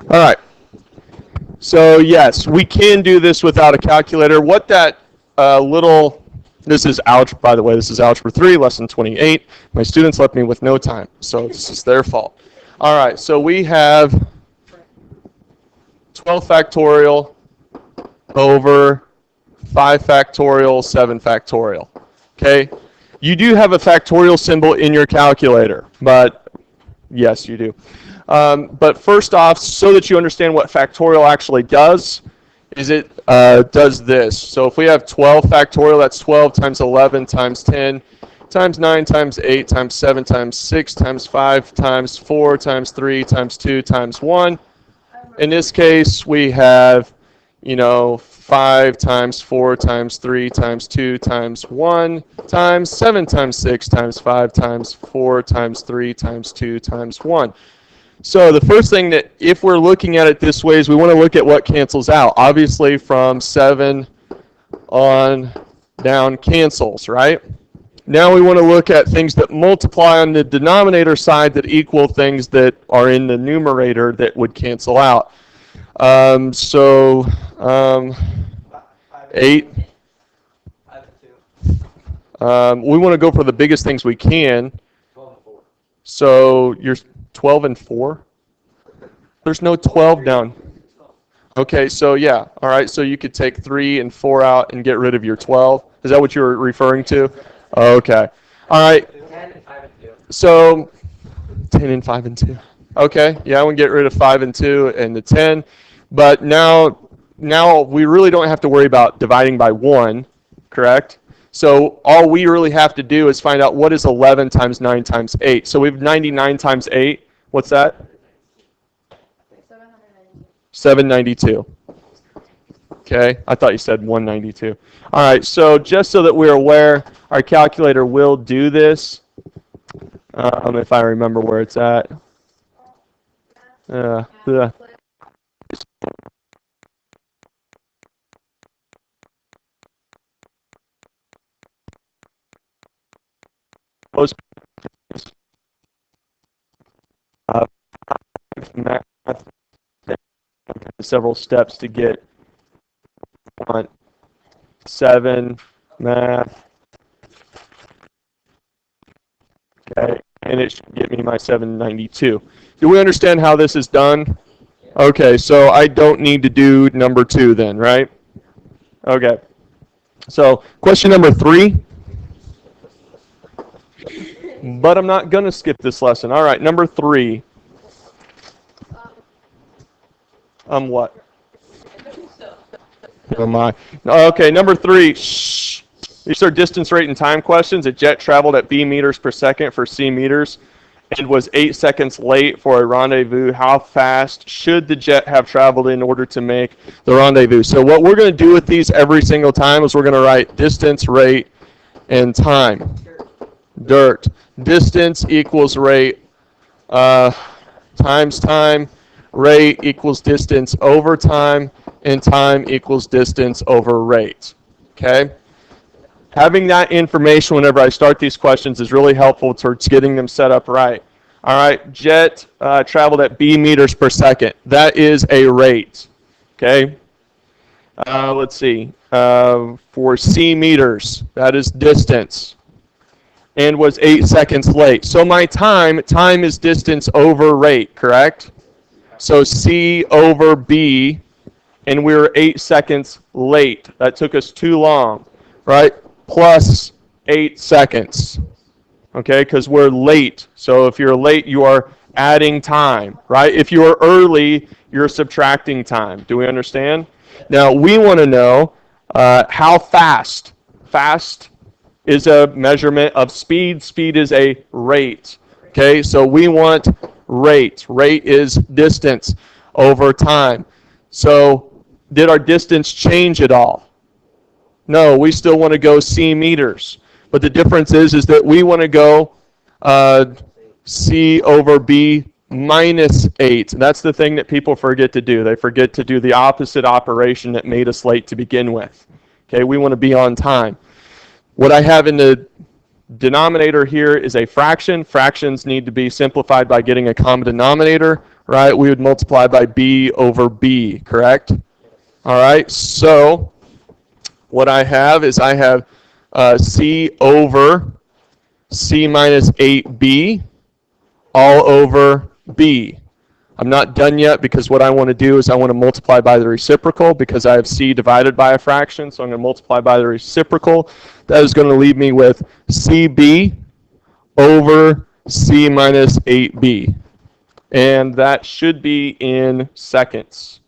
All right. So yes, we can do this without a calculator. What that this is algebra, by the way, this is Algebra 3, lesson 28. My students left me with no time, so this is their fault. All right, so we have 12 factorial over 5 factorial, 7 factorial. Okay? You do have a factorial symbol in your calculator, but yes, you do. But first off, so that you understand what factorial actually does, is it does this. So if we have 12 factorial, that's 12 times 11 times 10 times 9 times 8 times 7 times 6 times 5 times 4 times 3 times 2 times 1. In this case, we have, 5 times 4 times 3 times 2 times 1 times 7 times 6 times 5 times 4 times 3 times 2 times 1. So the first thing that, if we're looking at it this way, is we want to look at what cancels out. Obviously, from 7 on down cancels, right? Now we want to look at things that multiply on the denominator side that equal things that are in the numerator that would cancel out. 8. We want to go for the biggest things we can. 12 and 4. So you're 12 and 4? There's no 12 down. Okay, so yeah. All right, so you could take 3 and 4 out and get rid of your 12. Is that what you were referring to? Okay. All right. 10 and 5 and 2. So 10 and 5 and 2. Okay, yeah, I want to get rid of 5 and 2 and the 10. But now we really don't have to worry about dividing by 1, correct? So all we really have to do is find out what is 11 times 9 times 8. So we have 99 times 8. What's that? 792. Okay, I thought you said 192. All right, so just so that we're aware, our calculator will do this. If I remember where it's at. Math, several steps to get 7 math. Okay, and it should get me my 792. Do we understand how this is done? Okay, so I don't need to do number 2 then, right? Okay. So question number 3. But I'm not going to skip this lesson. All right, number 3. What? Oh my. Okay, number 3. Shh. These are distance, rate, and time questions. A jet traveled at b meters per second for c meters and was 8 seconds late for a rendezvous. How fast should the jet have traveled in order to make the rendezvous? So what we're going to do with these every single time is we're going to write distance, rate, and time. Dirt. Distance equals rate times time. Rate equals distance over time, and time equals distance over rate. Okay? Having that information whenever I start these questions is really helpful towards getting them set up right. All right, jet traveled at b meters per second. That is a rate. Okay? Let's see. For c meters, that is distance. And was 8 seconds late. So my time is distance over rate, correct? So C over B, and we were 8 seconds late. That took us too long, right? Plus 8 seconds, okay? Because we're late. So if you're late, you are adding time, right? If you are early, you're subtracting time. Do we understand? Now, we want to know how fast. Fast is a measurement of speed. Speed is a rate, okay? So we want rate. Rate is distance over time. So did our distance change at all? No, we still want to go c meters. But the difference is that we want to go c over b minus 8. That's the thing that people forget to do. They forget to do the opposite operation that made us late to begin with. Okay, we want to be on time. What I have in the denominator here is a fraction. Fractions need to be simplified by getting a common denominator. right? We would multiply by b over b, correct? All right, so what I have is I have c over c minus 8b all over b. I'm not done yet because what I want to do is I want to multiply by the reciprocal because I have c divided by a fraction, so I'm going to multiply by the reciprocal. That is going to leave me with cb over c minus 8b. And that should be in seconds.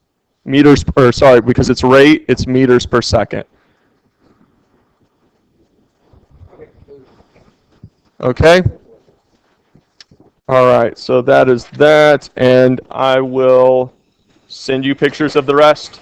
Meters, or sorry, because it's rate, it's meters per second. Okay? All right, so that is that, and I will send you pictures of the rest.